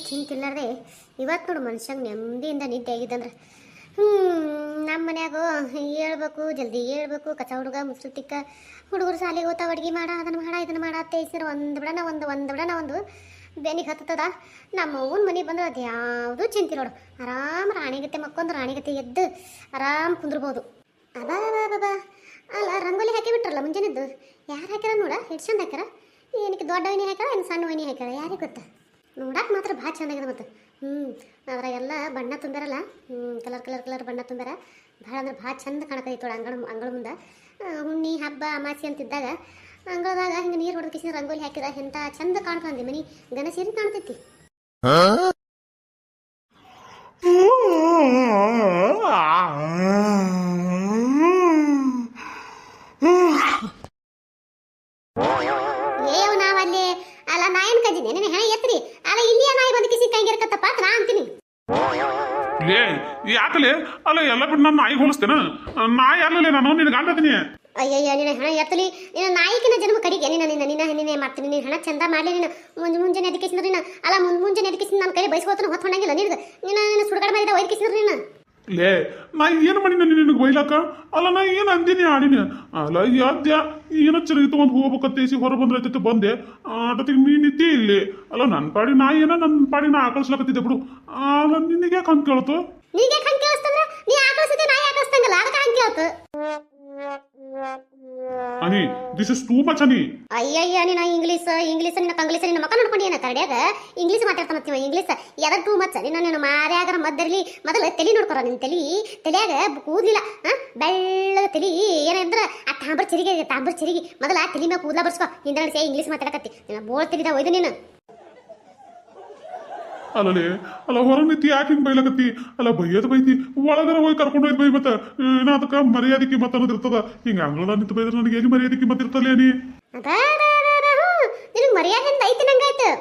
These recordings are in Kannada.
ಚಿಂತಿಲ್ಲಾರ್ದೆ ಇವತ್ತು ನೋಡು ಮನುಷ್ಯಂಗೆ ನೆಮ್ಮದಿಯಿಂದ ನಿದ್ದೆ ಆಗಿದ್ದಂದ್ರೆ ನಮ್ಮ ಮನ್ಯಾಗ ಹೇಳ್ಬೇಕು ಜಲ್ದಿ ಹೇಳ್ಬೇಕು ಕಸ ಹುಡುಗ ಮುಸ್ರು ತಿಕ್ಕ ಹುಡುಗರು ಶಾಲೆಗೆ ಹೋಗ್ತಾವ ಅಡುಗೆ ಮಾಡ ಅದನ್ನು ಮಾಡ ಇದನ್ನು ಮಾಡ ತೇಸಿರ ಒಂದು ಬಿಡೋಣ ಒಂದು ಬೆನಿಗೆ ಹತ್ತದ ನಮ್ಮ ಅವ್ವನ ಮನೆಗೆ ಬಂದ್ರೆ ಅದು ಯಾವುದೂ ಚಿಂತೆ ನೋಡು ಆರಾಮ್ ರಾಣಿಗತ್ತೆ ಮಕ್ಕೊಂದು ರಾಣಿಗತ್ತೆ ಎದ್ದು ಆರಾಮ್ ಕುಂದ್ರಬೋದು ಅಬಾ ಅಲ್ಲ ರಂಗೋಲಿ ಹಾಕಿ ಬಿಟ್ರಲ್ಲ ಮುಂಜಾನೆದ್ದು ಯಾರು ಹಾಕ್ಯಾರ ನೋಡ ಎಷ್ಟು ಚಂದ ಹಾಕ್ಯಾರ ಏನಕ್ಕೆ ದೊಡ್ಡ ವೈನಿ ಹಾಕ್ಯಾರ ಏನು ಸಣ್ಣ ವೈನಿ ಹಾಕ್ಯಾರ ಯಾರಿಗೆ ಗೊತ್ತಾ ನೋಡಕ್ಕೆ ಮಾತ್ರ ಭಾಳ ಚಂದಾಗಿದೆ ಮತ್ತು ಅದ್ರಾಗೆಲ್ಲ ಬಣ್ಣ ತುಂಬ್ಯಾರಲ್ಲ ಕಲರ್ ಬಣ್ಣ ತುಂಬ್ಯಾರ ಭಾಳ ಅಂದ್ರೆ ಭಾಳ ಚಂದ ಕಾಣಕೈತೋಳ ಅಂಗಳ ಮುಂದೆ ಹುಣ್ಣಿ ಹಬ್ಬ ಅಮಾಸಿ ಅಂತಿದ್ದಾಗ ಅಂಗಳದಾಗ ಹಿಂಗೆ ನೀರು ಹೊಡೆದ ಕಿಸಿನ ರಂಗೋಲಿ ಹಾಕಿದ ಎಂಥ ಚಂದ ಕಾಣ್ಕೊಂಡಿ ಮನಿ ಗನ ಸೇರಿ ಕಾಣ್ತೈತಿ ಏವ್ ನಾವಲ್ಲಿ ಅಲ್ಲ ನಾ ಏನ್ ಕಜಿನಿ ನೆನೆ ಹಣ ಎತ್ರಿ ಅಲ್ಲ ಇಲ್ಲಿಯ ನಾಯಿ ಬಂದು ಕಿಸಿ ಕೈಗಿರ್ಕತ್ತಪ್ಪ ನಾ ಅಂತೀನಿ ಲೇ ಯಾಕಲೆ ಅಲ್ಲ ಎಲ್ಲ ಬಿಟ್ಟು ನಾನು ನಾಯಿ ಹೋಲಿಸ್ತೇನ ನಾಯಿ ಅಲ್ಲಲೇ ನಾನು ನಿನಗೆ ಅಂತೀನಿ ಅಯ್ಯಯ್ಯ ನಿನ್ನ ಹಣ ಎತ್ತಲಿ ನಿನ್ನ ನಾಯಿಕಿನ ಜನ್ಮ ಕಡಿಗೆ ನಿನ್ನೆ ಮಾಡ್ತೀನಿ ನೀನು ಹಣ ಚಂದ ಮಾಡಲಿ ನೀನು ಮುಂಜಾನೆ ಅದಕ್ಕಿಸಿದ್ರೆ ನೀನು ಅಲ್ಲ ಮುಂಜಾನೆ ಅದಕ್ಕಿಸಿ ನನ್ನ ಕೈ ಬಯಸ್ಕೋತಾನೆ ಹೊತ್ಕೊಂಡಂಗಿಲ್ಲ ನಿನ್ನ ಸುಡುಗಡೆ ಮಾಡಿದ ಒಯ್ದು ಕಿಸಿದ್ರೆ ನೀನು ಲೇ ನಾ ಏನು ಮಾಡಿ ನಿನಗೆ ಬೈಲಾಕ ಅಲ್ಲ ನಾ ಏನು ಅಂದಿನಿ ಆಡಿನಿ ಅಲ್ಲ ಯಾದ್ಯ ಏನೋ ಚರಿ ತಗೊಂಡು ಹೋಗ್ಬೇಕತ್ತೇಸಿ ಹೊರ ಬಂದ್ರೆ ಬಂದೆ ಆಟತಿಗೆ ನೀನಿದ್ದೇ ಇಲ್ಲಿ ಅಲ್ಲ ನನ್ನ ಪಾಡಿ ನಾ ಏನೋ ನನ್ನ ಪಾಡಿ ನಾ ಆಕಳಿಸ್ಲಕತ್ತಿದ್ದೆ ಬಿಡು ಅಲ್ಲ ನಿನಗೆ ಯಾಕೆ ಹಂಗೆ ಕೇಳ್ತು ನೀಗೆ ಹಂಗೆ ಕೇಳಿಸ್ತಂದ್ರೆ ನೀ ಆಕಳಿಸಿದ್ದೆ ನಾಯಿ ಆಕಳಿಸ್ತಂಗಲ್ಲ ಅದಕ್ಕೆ ಹಂಗೆ ಕೇಳ್ತು ಅನಿ ದಿಸ್ ಇಸ್ ಟೂ ಮಚ್ ಅನಿ ಅಯ್ಯಯ್ಯ ನೀನು ಇಂಗ್ಲೀಷ್ ನಿನ್ನ ಕಂಗ್ಲೀಷ್ ನಿನ್ನ ಮಕ್ಕ ನೋಡ್ಕೊಂಡು ಏನ ಕರಡ್ಯಾಗ ಇಂಗ್ಲೀಷ್ ಮಾತಾಡ್ತಾನತ್ತೀವ ಇಂಗ್ಲೀಷ್ ಯಾವ್ದು ಟೂ ಮಚ್ ನಿನ್ನ ಮಾರ್ಯಾಗರ ಮದ್ದರ್ಲಿ ಮೊದಲು ತಲೆ ನೋಡ್ಕೊರ ನಿನ್ನ ತಲೆಯಾಗ ಕೂದ್ಲಿಲ್ಲ ಬೆಳ್ಳದ ತಲೆ ಏನಂದ್ರ ಆ ತಾಂಬರ್ ಚಿರಿಗಿ ಮೊದಲ ತಲೆ ಮ್ಯಾಗ ಕೂದ್ಲ ಬರ್ಸ್ಕೊ ಹಿಂದೆ ಇಂಗ್ಲೀಷ್ ಮಾತಾಡಕತ್ತಿ ನಿನ್ನ ಬೋಳ್ ತಿಳಿದ ಒಯ್ದು ನೀನು ಅಲ್ಲಲೇ ಅಲ್ಲ ಹೊರಗೆ ನಿಂತಿ ಯಾಕೆ ಹಿಂಗೆ ಬೈಲಕತ್ತಿ ಅಲ್ಲ ಬೈಯೋದು ಬೈತಿ ಒಳಗರ ಹೋಗಿ ಕರ್ಕೊಂಡು ಹೋಯ್ತು ಬೈ ಮತ್ತೆ ಏನ ಅದಕ್ಕೆ ಮರ್ಯಾದಕ್ಕೆ ಮತ್ತೆ ಅನ್ನೋದು ಇರ್ತದ ಹಿಂಗೆ ಅಂಗಳದ ನಿಂತು ಬೈದ್ರೆ ನನಗೆ ಏನು ಮರ್ಯಾದಕ್ಕೆ ಮತ್ತೆ ಇರ್ತಲ್ಲ ನೀ ನಿನಗೆ ಮರ್ಯಾದೆ ಐತಿ ನಂಗಾಯ್ತು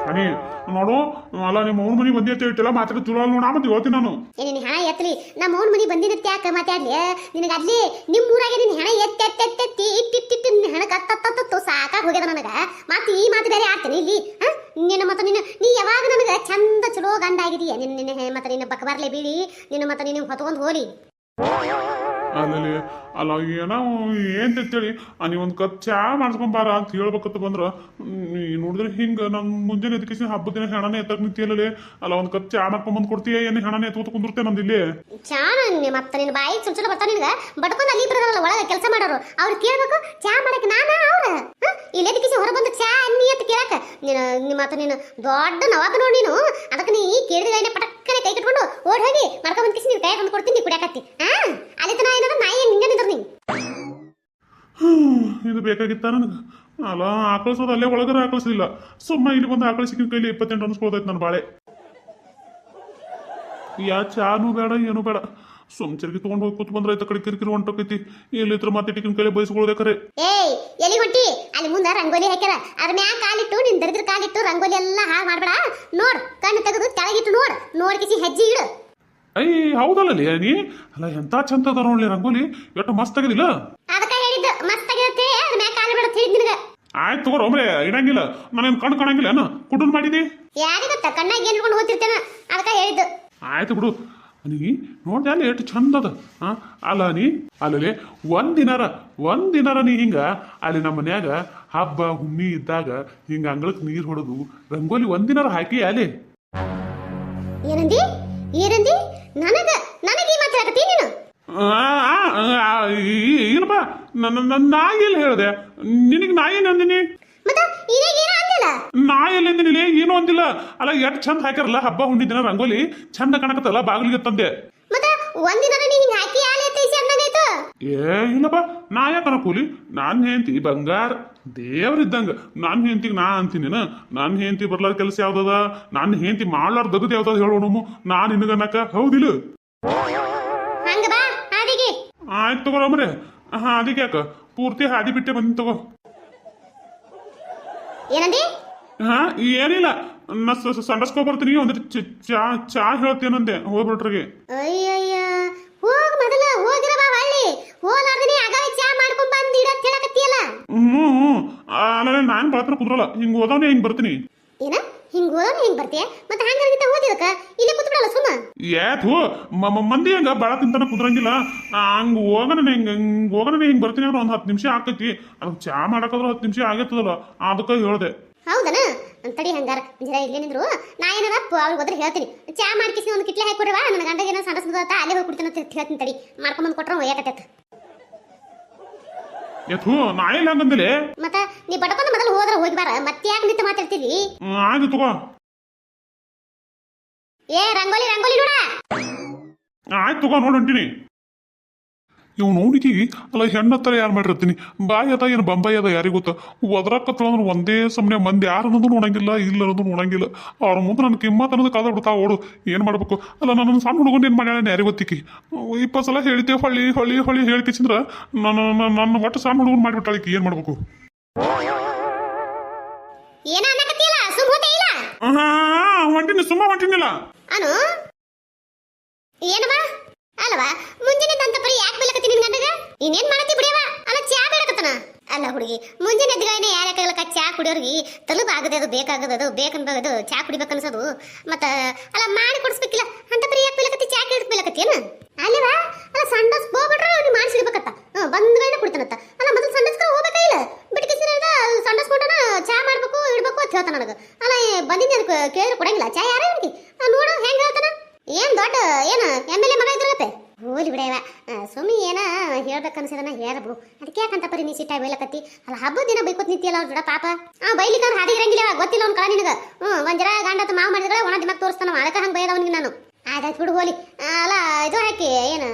ಅನಿ ನೋಡು ಅಲ್ಲ ನಿಮ್ಮ ಅವ್ನ ಮನೆ ಬಂದಿ ಅಂತ ಹೇಳ್ತಿಲ್ಲ ಮಾತಾಡ ಚಲೋ ನೋಡ ಮತ್ತೆ ಹೇಳ್ತೀನಿ ನಾನು ನಿನ್ನ ಹಣ ಎತ್ತಲಿ ನಮ್ಮ ಅವ್ನ ಮನೆ ಬಂದಿದ್ದಕ್ಕೆ ಯಾಕೆ ಮಾತಾಡ್ಲಿ ನಿನಗೆ ಅಲ್ಲಿ ನಿಮ್ಮ ಊರಾಗೆ ನಿನ್ನ ಹಣ ಇಟ್ಟಿಟ್ಟಿಟ್ಟು ನಿನ್ನ ಹಣ ಕತ್ತತ್ತು ಸಾಕಾಗಿ ಹೋಗ್ಯದ ನನಗೆ ಮತ್ತೆ ಈ ಮಾತು ಬೇರೆ ಆಡ್ತೀನಿ ಇಲ್ಲಿ ನಿನ್ನ ಮತ್ತೆ ನೀ ಯಾವಾಗ ನನಗೆ ಚಂದ ಚಲೋ ಗಂಡ ಆಗಿದೀಯ ನಿನ್ನ ಮತ್ತೆ ನಿನ್ನ ಬಕಬಾರ್ಲೆ ಬೀಳಿ ನಿನ್ನ ಮತ್ತೆ ನಿನ್ನ ಹೊತ್ಕೊಂಡು ಹೋಲಿ ಅಲ್ಲಲ್ಲಿ ಅಲ್ಲ ಏನೋ ಏಂತೇಳಿ ನೀವು ಒಂದು ಕಪ್ ಚಾ ಮಾಡಿಸ್ಕೊಂಬಾರ ಅಂತ ಹೇಳ್ಬೇಕಂತ ಬಂದ್ರ ನೋಡಿದ್ರೆ ಹಿಂಗೆ ನಾನು ಮುಂಜಾನೆ ಎದಕ್ಕೆ ಹಬ್ಬದ ದಿನ ಹೆಣನೇ ಎತ್ತಕ್ಕೆ ನಿಂತಿಯಲ್ಲೇ ಅಲ್ಲ ಒಂದು ಕಪ್ ಚಾ ಮಾಡ್ಕೊಂಬಂದು ಕೊಡ್ತೀಯ ಏನು ಹೆಣನೇ ಎತ್ಕೋತ ಕುಂದಿರ್ತೇನೆ ನಂದು ಇಲ್ಲಿ ಚಾ ಮತ್ತೆ ನಿನ್ನ ಬಾಯಿ ಚುಚ್ಚಲ ಬರ್ತಾನೆ ನಿನಗೆ ಬಡ್ಕೊಂಡು ಅಲ್ಲಿ ಬರೋಲ್ಲ ಒಳಗೆ ಕೆಲಸ ಮಾಡೋರು ಅವ್ರು ಕೇಳ್ಬೇಕು ಚಾ ಮಾಡಕ್ಕೆ ನಾನ ಅವ್ರ ಇಲ್ಲಿ ಎದಕ್ಕೆ ಹೊರ ಬಂದು ಚಾ ಅನ್ನಿ ಅಂತ ಕೇಳಕ ಮತ್ತೆ ನೀನು ದೊಡ್ಡ ನವಾಬ ನೋಡಿ ನೀನು ಅದಕ್ಕೆ ನೀ ಕೇಳಿದ ಪಟಕ್ಕನೆ ಕೈ ಕಟ್ಕೊಂಡು ಓಡ್ ಹೋಗಿ ಮಾಡ್ಕೊಂಡ್ ಕಿಸಿ ನೀನು ಕೈ ತಂದು ಕೊಡ್ತೀನಿ ಕುಡಿಯಾಕತ್ತಿ ಅಲ್ಲಿ ತನ ಏನಾರ ನಾಯಿ ನಿಂಗೆ ನಿಂದ್ರ ನೀ ಇದು ಬೇಕಾಗಿತ್ತ ನನಗೆ ಅಲ್ಲ ಆಕಳಿಸೋದು ಅಲ್ಲೇ ಒಳಗರ ಆಕಳಿಸಲಿಲ್ಲ ಸುಮ್ಮ ಇಲ್ಲಿ ಬಂದು ಆಕಳಿಸಿಕಿನ ಕೈಲಿ 28 ಅನ್ಸ್ಕೊಳ್ತೈತೆ ನನ್ನ ಬಾಳೆ ಯಾ ಚಾನು ಬೇಡ ಏನು ಬೇಡ ಸುಮ್ಚರ್ಗಿ ತೊಗೊಂಡು ಹೋಗಿ ಕೂತ್ ಬಂದ್ರೆ ಆಯ್ತು ಕಡೆ ಕಿರಿಕಿರಿ ಹೊಂಟೋಕೈತಿ ಎಲ್ಲಿತ್ರ ಮತ್ತೆ ಟಿಕಿನ ಕೈಲಿ ಬಯಸ್ಕೊಳ್ಳೋದೆ ಖರೆ ಏಯ್ ಎಲ್ಲಿ ಹೊಂಟಿ ಅಲ್ಲಿ ಮುಂದೆ ರಂಗೋಲಿ ಹಾಕ್ಯಾರ ಅದ್ರ ಮ್ಯಾಗ ಕಾಲಿಟ್ಟು ನಿನ್ ದರಿದ್ರ ಕಾಲಿಟ್ಟು ರಂಗೋಲಿ ಎಲ್ಲ ಹಾಳು ಮಾಡ್ಬೇಡ ನೋಡ್ ಕಣ್ಣು ತೆಗೆದು ಕೆಳಗಿಟ್ಟು ನೋಡ್ ಕಿಸಿ ಹೆಜ್ಜೆ ಇಡು ಐ ಹೌದಲ್ಲ ನೀ ಅಲ್ಲ ಎಂತ ಚಂದ ಅದ ನೋಡ್ಲಿ ರಂಗೋಲಿ ಎಷ್ಟು ಮಸ್ತ್ ಆಗಿದಿಲ್ಲ ಅದಕ್ಕೆ ಹೇಳಿದ್ದು ಮಸ್ತ್ ಆಗಿರುತ್ತೆ ಅದ್ರ ಮ್ಯಾಗ ಕಾಲು ಬಿಡ ತಿಳಿದ್ ನಿನಗೆ ಆಯ್ತು ತಗೋರ ಒಮ್ರೆ ಇಡಂಗಿಲ್ಲ ನಾನೇನು ಕಣ್ಣು ಕಾಣಂಗಿಲ್ಲ ಏನ ಕುಟುಂಬ ಮಾಡಿದಿ ಯಾರಿಗೆ ಗೊತ್ತಾ ಕಣ್ಣಾಗ ಏನ್ ಹಿಡ್ಕೊಂಡು ಹೋಗ್ತಿರ್ತೇನ ಅದಕ್ಕೆ ಹೇಳಿದ್ದು ಆಯ್ತು ಬಿಡು ನೀ ನೋಡ್ದೆ ಅಲ್ಲಿ ಎಷ್ಟು ಚಂದ ಅದ ಅಲ್ಲ ನೀ ಅಲ್ಲಲ್ಲಿ ಒಂದಿನಾರ ನೀ ಹಿಂಗ ಅಲ್ಲಿ ನಮ್ಮ ಮನ್ಯಾಗ ಹಬ್ಬ ಹುಣ್ಣಿ ಇದ್ದಾಗ ಹಿಂಗ ಅಂಗಳಕ್ಕೆ ನೀರು ಹೊಡೆದು ರಂಗೋಲಿ ಒಂದಿನಾರ ಹಾಕಿ ಅಲ್ಲಿ ಏನಂದಿ ನನಗೆ ಈ ಮಾತಾಡಕತ್ತಿ ನೀನು ಏನಪ್ಪ ನಾಯಿ ಎಲ್ಲಿ ಹೇಳಿದೆ ನಿನಗೆ ನಾಯಿ ಏನು ಅಂದಿನಿ ನಾಯಿ ಎಲ್ಲಿ ಅಂದಿನಿ ಏನು ಅಂದಿಲ್ಲ ಅಲ್ಲ ಎಷ್ಟು ಚಂದ ಹಾಕ್ಯಾರಲ್ಲ ಹಬ್ಬ ಹುಣ್ಣಿ ದಿನ ರಂಗೋಲಿ ಚಂದ ಕಾಣಕತ್ತಲ್ಲ ಬಾಗಿಲಿಗೆ ತಂದೆ ಏ ಇಲ್ಲಪ್ಪ ನಾ ಯಾಕನ ಕೂಲಿ ನಾನು ಹೆಂಡತಿ ಬಂಗಾರ ದೇವ್ರಿದ್ದಂಗ ನಾನು ಹೆಂಡತಿಗೆ ನಾ ಅಂತೀನಿ ನನ್ನ ಹೆಂಡತಿ ಬರ್ಲಾರ ಕೆಲಸ ಯಾವ್ದದ ನನ್ನ ಹೆಂಡತಿ ಮಾಡ್ಲಾರ ದಗದ್ ಯಾವ್ದದ ಹೇಳೋಣ ನಾನು ನಿನಗನ್ನಕ ಹೌದಿಲ್ಲ ಆಯ್ತು ತಗೋರಮ್ರೆ ಅದಕ್ಕೆ ಯಾಕ ಪೂರ್ತಿ ಹಾದಿ ಬಿಟ್ಟೆ ಬಂದು ತಗೋ ಏನಿಲ್ಲ ನಾ ಸಂಡಸ್ಕೊ ಬರ್ತೀನಿ ಅಂದ್ರೆ ಚಾ ಹೇಳ್ತೇನಂದೆ ಹೋಗ್ಬಿಟ್ರಿಗೆ ಅಲ್ಲ ನಾನು ಬಾತ್ರ ಕುದ್ರಲ್ಲ ಹಿಂಗ್ ಓದವನೇ ಹಿಂಗ್ ಬರ್ತೀನಿ ಹಿಂಗ್ ಓದೋಣ ಹಿಂಗ್ ಬರ್ತೀಯ ಮತ್ತೆ ಹಂಗಾಗಿದ್ದ ಓದಿದಕ್ಕ ಇಲ್ಲೇ ಕೂತ್ಬಿಡಲ್ಲ ಸುಮ್ಮ. ಏತು ಮಂದಿ ಹಂಗ ಬಾಳ ತಿಂತಾನ ಕುದ್ರಂಗಿಲ್ಲ. ಹಂಗ ಹೋಗೋಣ ಹಿಂಗ್ ಬರ್ತೀನಿ ಅಂದ್ರೆ ಒಂದ್ 10 ನಿಮಿಷ ಆಕೈತಿ. ಅದಕ್ಕೆ ಚಾ ಮಾಡಕ್ಕಾದ್ರೆ 10 ನಿಮಿಷ ಆಗತ್ತದಲ್ಲ, ಅದಕ್ಕೆ ಹೇಳ್ದೆ. ಹೌದನ ತಡಿ ಹಂಗಾರ ಜರ ಇಲ್ಲೇ ನಿಂದ್ರು. ನಾ ಏನಾರ ಅವ್ರಿಗೆ ಹೋದ್ರೆ ಹೇಳ್ತೀನಿ, ಚಾ ಮಾಡ್ಕಿಸಿ ಒಂದು ಕಿಟ್ಲೆ ಹಾಕೊಡ್ರವ, ನನ್ನ ಗಂಡಗೆ ಏನೋ ಸಣ್ಣ ಸುತ್ತ ಅಲ್ಲೇ ಹೋಗಿ ಕುಡ್ತೀನಿ ಅಂತ ಹೇಳ್ತೀನಿ. ತಡಿ ಮಾಡ್ಕೊಂಬಂದು ಕೊಟ್ರ ಒಯ್ಯಾಕತ್ತೈತೆ. ಏತು ನಾ ಇಲ್ಲ ಹಂಗಂದಿಲೆ. ಮತ್ತ ನೀ ಬಡ್ಕೊಂಡು ಮೊದಲು ಹೋದ್ರ ಹೋಗಿ ಬಾರ, ಮತ್ತೆ ಯಾಕೆ ನಿಂತು ಮಾತಾಡ್ತೀವಿ? ಆಯ್ತು ತಗೋ. ಏ ರಂಗೋಲಿ ರಂಗೋಲಿ ನೋಡ. ಆಯ್ತು ತಗೋ, ನೋಡಿ ಹೊಂಟಿನಿ. ಇವ್ ನೋಡಿಕಿ ಅಲ್ಲ ಹೆಣ್ಣತ್ತರ ಯಾರು ಮಾಡಿರ್ತೀನಿ, ಬಾಯಿ ಅದ ಏನು ಬಂಬಾಯಿ ಅದ ಯಾರಿಗೆ ಗೊತ್ತ. ಒದ್ರಾಕತ್ತಂದ್ರೆ ಒಂದೇ ಸಮನೆ ಮಂದಿ ಯಾರು ಅನ್ನೋದು ನೋಡಂಗಿಲ್ಲ, ಇಲ್ಲ ಅನ್ನೋದು ನೋಡಂಗಿಲ್ಲ. ಅವ್ರ ಮುಂದೆ ನನ್ನ ಕಿಮ್ಮತ್ ಅನ್ನೋದು ಕಾದ ಬಿಡ್ತಾ ಓಡು. ಏನು ಮಾಡ್ಬೇಕು? ಅಲ್ಲ ನನ್ನ ಸಣ್ಣ ಹುಡುಗನ ಏನು ಮಾಡ್ಯಾಳ ಯಾರಿಗೆ ಗೊತ್ತಿಕ್ಕಿ. 20 ಸಲ ಹೇಳ್ತೇವೆ ಹೊಳ್ಳಿ ಹೊಳ್ಳಿ ಹೊಳ್ಳಿ ಹೇಳ್ಕಿಸಿದ್ರ ನನ್ನ ಒಟ್ಟು ಸಣ್ಣ ಹುಡುಗನ್ ಮಾಡಿಬಿಟ್ಟಾಳಿಕಿ. ಏನು ಮಾಡ್ಬೇಕು? ಏನ ಅನ್ನಕತ್ತಿಯಲ್ಲ ಸುಮ್ಮ ಹೋತೆ ಇಲ್ಲ? ಹೊಂಟಿನಿ, ಸುಮ್ಮ ಹೊಂಟಿನಿಲ್ಲ. ಅನು ಏನವಾ ಅಲ್ವಾ ಮುಂಜಾನೆ ತಂತಪರಿ ಯಾಕೆ ಬೀಳಕತ್ತಿ ನಿನ್ ಗಂಡಗ? ಇನ್ನೇನ್ ಮಾಡತ್ತಿ ಬಿಡಿಯವ? ಅಲ್ಲ ಚಾ ಬೇಡಕತ್ತನ. ಅಲ್ಲ ಹುಡುಗಿ, ಮುಂಜಾನೆ ಎದ್ದುಗಳೇನೆ ಯಾರಕ್ಕಾಗಲಕ್ಕ ಚಾ ಕುಡಿಯೋರ್ಗಿ ತಲುಬ ಆಗದೆ, ಅದು ಬೇಕಾಗದು ಬೇಕನ್ಬೋದು ಚಾ ಕುಡಿಬೇಕನ್ಸೋದು. ಮತ್ತ ಅಲ್ಲ ಮಾಡಿ ಕೊಡಿಸ್ಬೇಕಿಲ್ಲ ಅಂತಪರಿ ಯಾಕೆ ಬೀಳಕತ್ತಿ? ಚಾ ಕೇಳಕ್ ಬೀಳಕತ್ತಿ ಏನು? ಅಲ್ಲವಾ ಅಲ್ಲ ಸಂಡಸ್ ಹೋಗ್ಬಿಟ್ರೆ ಅವ್ನಿಗೆ ಮಾಡಿಸಿಡ್ಬೇಕತ್ತ. ಬಂದ್ಗಳನ್ನ ಕುಡಿತಾನತ್ತ. ಅಲ್ಲ ಮೊದಲು ಸಂಡಸ್ಕರ ಹೋಗ್ಬೇಕಾ ಇಲ್ಲ? ಬಿಟ್ಕಿಸಿದ ಸಂಡಸ್ ಕೊಟ್ಟನ ಚಾ ಮಾಡ್ಬೇಕು ಇಡ್ಬೇಕು ಅಂತ ಹೇಳ್ತಾನ ನನಗ. ಅಲ್ಲ ಬಂದಿದ್ದೆ ಅದಕ್ಕೆ ಕೇಳಿದ್ರೆ ಕೊಡಂಗಿಲ್ಲ ಚಾ ಯಾರ ಅವ್ನಿಗೆ? ನೋಡು ಹೆಂಗ್ ಹೇಳ್ತಾನ. ಏನ್ ದೊಡ್ಡ ಏನ MLA ಮಗ ಇದ್ರಗತ್ತೆ? ಹೋಲಿ ಬಿಡವ ಸುಮ್ಮಿ ಏನ ಹೇಳ್ಬೇಕನ್ಸಿದನ ಹೇಳ್ಬಿಡು. ಅದಕ್ಕೆ ಯಾಕಂತ ಪರಿ ನೀ ಸಿಟ್ಟಾಗಿ ಬೈಲಕತ್ತಿ? ಅಲ್ಲ ಹಬ್ಬದ ದಿನ ಬೈಕೋತ್ ನಿಂತಿಯಲ್ಲ ಅವ್ರ ಜೋಡ ಪಾಪ. ಬೈಲಿಕ್ಕಂದ್ರೆ ಹಾದಿ ಇರಂಗಿಲ್ಲ, ಗೊತ್ತಿಲ್ಲ ಅವ್ನ ಕಳ ನಿನಗ. ಒಂದ್ ಜರ ಗಂಡತ ಮಾವು ಮಾಡಿದ್ರೆ ಒಣ ದಿಮಾಗ್ ತೋರಿಸ್ತಾನ. ಅದಕ್ಕೆ ಹಂಗೆ ಬೈದ ಅವ್ನಿಗೆ ನಾನು. ಆಯ್ತಾಯ್ತು ಬಿಡು ಹೋಲಿ. ಅಲ್ಲ ಇದು ಹಾಕಿ ಏನು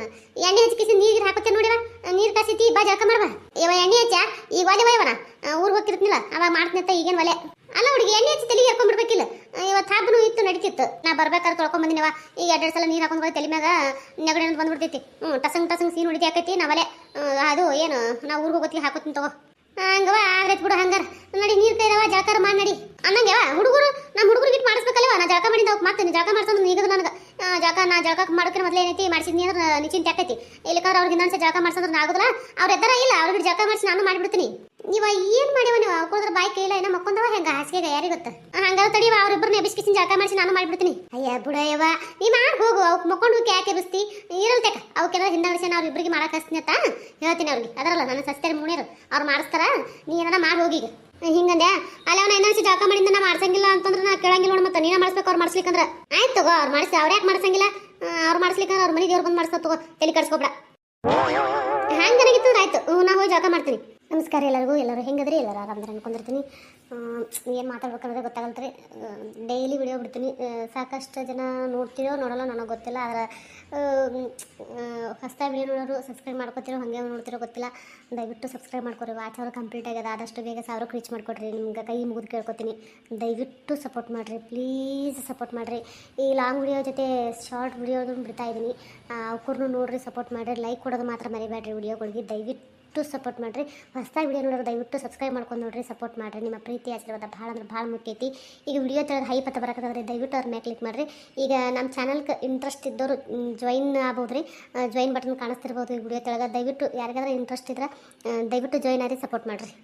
ಎಣ್ಣೆ ಹಚ್ಕಿಸಿ ನೀರು ಹಾಕತ್ತೆ ನೋಡಿವ. ನೀರು ಕಾಸಿತಿ ಬಾ ಜಳಕ ಮಾಡ್ಬಾ. ಇವ ಎಣ್ಣೆ ಹಚ್ಚ ಈಗ ಒಲೆ ಒಯ್ಯವನ ಊರಿಗೆ ಹೋಗ್ತಿರ್ತಿನಿಲ್ಲ ಅವಾಗ ಮಾಡ್ತೀನಂತ ಈಗೇನು ಒಲೆ. ಅಲ್ಲ ಹುಡುಗಿ ಎಣ್ಣೆ ಹಚ್ಚಿ ತಲೆಗೆ ಹಾಕೊಂಡ್ಬಿಡ್ಬೇಕಿಲ್ಲ. ಇವತ್ತು ಹಬ್ಬನು ಇತ್ತು ನಡೀತಿತ್ತು. ನಾ ಬರ್ಬೇಕಾದ್ರೆ ತೊಳ್ಕೊಂಡ್ ಬಂದಿನವ. ಈಗ 2 ಸಲ ನೀರು ಹಾಕೊಂಡು ಹೋಗಿ ತಲೆ ಮ್ಯಾಗ ನೆಗಡಿ ಅಂತ ಬಂದ್ಬಿಡ್ತೈತಿ. ಟಸಂಗ್ ಟಸಂಗ್ ಸೀನ್ ಹೊಡಿತಿ ಆಕೈತಿ ನಾವಲೆ. ಅದು ಏನು ನಾ ಊರಿಗೆ ಹೋಗೋತ್ತಿಗೆ ಹಾಕೋತೀನಿ ತಗೋ. ಹಂಗವ ಆದ್ರೈತ್ ಬಿಡು. ಹಂಗಾರ ನಡಿ ನೀರು ಕೈದವ ಜಳಕಾರ ಮಾಡಿ ನಡಿ ಅನ್ನಂಗೆವ ಹುಡುಗರು. ನಮ್ಮ ಹುಡುಗರಿಗೆ ಇಟ್ಟು ಮಾಡಿಸ್ಬೇಕಲ್ವ? ನಾ ಜಳಕ ಮಾಡಿದ ಅವ್ಕೆ ಮಾಡ್ತೀನಿ. ಜಳಕ ಮಾಡ್ಸೋದು ಈಗದು ನನಗೆ ನಾ ಜಳಕ ಮಾಡೋಕೆ ಮೊದಲು ಏನೈತಿ ಮಾಡಿಸಿದ್ನಿ ಅಂದ್ರೆ ನಿಚಿಂತೆ ಆಕೈತಿ. ಇಲ್ಲಿಕಾರ ಅವ್ರಿಗೆ ಇನ್ನೊಂದ್ಸಲ ಜಳಕ ಮಾಡ್ಸೋದ್ರೆ ಆಗೋದಿಲ್ಲ. ಅವ್ರ ಎದ್ದಾರ ಇಲ್ಲ ಅವ್ರಿಗೆ ಜಳಕ ಮಾಡಿಸಿ ನಾನು ಮಾಡಿಬಿಡ್ತೀನಿ. ನೀವ ಏನ್ ಮಾಡಿವ ನೀವು? ಹಾಕೋದ್ರ ಬಾಯಿ ಕೈಲ ಏನೋ ಮಕ್ಕೊಂದವ ಹೆಂಗ ಹಾಸಿಗೆಗ ಯಾರಿಗೆ ಗೊತ್ತ? ಹಂಗಾರ ತಡಿವ ಅವ್ರಿಬ್ಬರನ್ನ ಎಬ್ಬಿಸ್ಕಿಸಿನ ಜಳಕ ಮಾಡಿಸಿ ನಾನು ಮಾಡಿಬಿಡ್ತೀನಿ. ಅಯ್ಯ ಬುಡಯ್ಯವ ನೀ ಮಾಡಿ ಹೋಗು. ಅವ್ಕೆ ಮಕ್ಕೊಂಡು ಯಾಕೆ ಎಬ್ಬಿಸ್ತಿ? ಇರಲ್ತೇಕ ಅವಕ್ಕೆಲ್ಲ ಹಿಂದಡಿಸಿ ನಾವು ಇಬ್ಬರಿಗೆ ಮಾಡಕ್ಕೆ ಹಸ್ತೀನಿ ಅಂತ ಹೇಳ್ತೀನಿ ಅವ್ರಿಗೆ. ಅದರಲ್ಲ ನನ್ನ ಸಸ್ತಾರೆ ಮುಣಿಯರು ಅವ್ರು ಮಾಡಿಸ್ತಾರ. ನೀ ಏನಾರ ಮಾಡಿ ಹೋಗೀಗ ಹಿಂಗಂದೆ. ಅಲ್ಲ ಅವ್ನ ಇನ್ನೊಂದ್ಸಿ ಜಳಕ ಮಾಡಿಂದ ನಾ ಮಾಡ್ಸಂಗಿಲ್ಲ ಅಂತಂದ್ರೆ ನಾ ಕೇಳಂಗಿಲ್ಲ ನೋಡು. ಮತ್ತೆ ನೀನ ಮಾಡಿಸ್ಬೇಕು ಅವ್ರು ಮಾಡಿಸ್ಲಿಕ್ಕಂದ್ರೆ. ಆಯ್ತು ತಗೋ ಅವ್ರು ಮಾಡಿಸಿ. ಅವ್ರು ಯಾಕೆ ಮಾಡಿಸಂಗಿಲ್ಲ? ಅವ್ರು ಮಾಡಿಸ್ಲಿಕ್ಕಂದ್ರೆ ಅವ್ರ ಮನೆ ದೇವ್ರು ಬಂದು ಮಾಡಿಸ್ಕೊ ತಗೋ. ತಲೆ ಕಡ್ಸ್ಕೊಬೇಡ. ಹಂಗನಾಗಿತ್ತು ಆಯ್ತು. ನಾ ಹೋಗಿ ಜಳಕ ಮಾಡ್ತೀನಿ. ನಮಸ್ಕಾರ ಎಲ್ಲರಿಗೂ. ಎಲ್ಲರೂ ಹೆಂಗದ್ರಿ? ಎಲ್ಲರೂ ಆರಾಮದ್ರೆ ಅನ್ಕೊಂಡಿರ್ತೀನಿ. ಏನು ಮಾತಾಡ್ಬೇಕನ್ನೋದೇ ಗೊತ್ತಾಗಲ್ರಿ. ಡೈಲಿ ವಿಡಿಯೋ ಬಿಡ್ತೀನಿ. ಸಾಕಷ್ಟು ಜನ ನೋಡ್ತಿರೋ ನೋಡಲ್ಲ ನನಗೆ ಗೊತ್ತಿಲ್ಲ. ಆದರೆ ಹೊಸ್ದಾಗಿ ವಿಡಿಯೋ ನೋಡೋರು ಸಬ್ಸ್ಕ್ರೈಬ್ ಮಾಡ್ಕೊತಿರೋ ಹಾಗೆ ನೋಡ್ತಿರೋ ಗೊತ್ತಿಲ್ಲ. ದಯವಿಟ್ಟು ಸಬ್ಸ್ಕ್ರೈಬ್ ಮಾಡ್ಕೊರಿ. ವಾಚ್ ಅವರು ಕಂಪ್ಲೀಟ್ ಆಗ್ಯದ. ಆದಷ್ಟು ಬೇಗ 1000 ರೀಚ್ ಮಾಡ್ಕೊಡ್ರಿ. ನಿಮ್ಗೆ ಕೈ ಮುಗಿದು ಕೇಳ್ಕೊತೀನಿ. ದಯವಿಟ್ಟು ಸಪೋರ್ಟ್ ಮಾಡಿರಿ, ಪ್ಲೀಸ್ ಸಪೋರ್ಟ್ ಮಾಡಿರಿ. ಈ ಲಾಂಗ್ ವಿಡಿಯೋ ಜೊತೆ ಶಾರ್ಟ್ ವಿಡಿಯೋದು ಬಿಡ್ತಾ ಇದ್ದೀನಿ. ಅವ್ರನ್ನೂ ನೋಡಿರಿ, ಸಪೋರ್ಟ್ ಮಾಡಿರಿ. ಲೈಕ್ ಕೊಡೋದು ಮಾತ್ರ ಮರಿಬೇಡ್ರಿ ವಿಡಿಯೋಗಳಿಗೆ. ದಯವಿಟ್ಟು ಸಪೋರ್ಟ್ ಮಾಡಿರಿ. ಹೊಸದಾಗಿ ವಿಡಿಯೋ ನೋಡೋರು ದಯವಿಟ್ಟು ಸಬ್ಸ್ಕ್ರೈಬ್ ಮಾಡ್ಕೊಂಡು ನೋಡಿರಿ, ಸಪೋರ್ಟ್ ಮಾಡಿರಿ. ನಿಮ್ಮ ಪ್ರೀತಿ ಆಶೀರ್ವಾದ ಭಾಳ ಅಂದ್ರೆ ಭಾಳ ಮುಖ್ಯ ಐತಿ. ಈಗ ವಿಡಿಯೋ ತಿಳಿದು ಹೈಪ್ ಅಂತ ಬರೋಕ್ಕಾದ್ರೆ ದಯವಿಟ್ಟು ಅವ್ರ ಮೇಲೆ ಕ್ಲಿಕ್ ಮಾಡಿರಿ. ಈಗ ನಮ್ಮ ಚಾನಲ್ಗೆ ಇಂಟ್ರೆಸ್ಟ್ ಇದ್ದವರು ಜಾಯಿನ್ ಆಗ್ಬೋದು ರೀ. ಜಾಯಿನ್ ಬಟನ್ ಕಾಣಿಸ್ತಿರ್ಬೋದು ಈ ವಿಡಿಯೋ ತೆಳಗೆ. ದಯವಿಟ್ಟು ಯಾರಿಗಾದ್ರೂ ಇಂಟ್ರೆಸ್ಟ್ ಇದ್ರೆ ದಯವಿಟ್ಟು ಜಾಯಿನ್ ಆಗಿ ಸಪೋರ್ಟ್ ಮಾಡಿರಿ.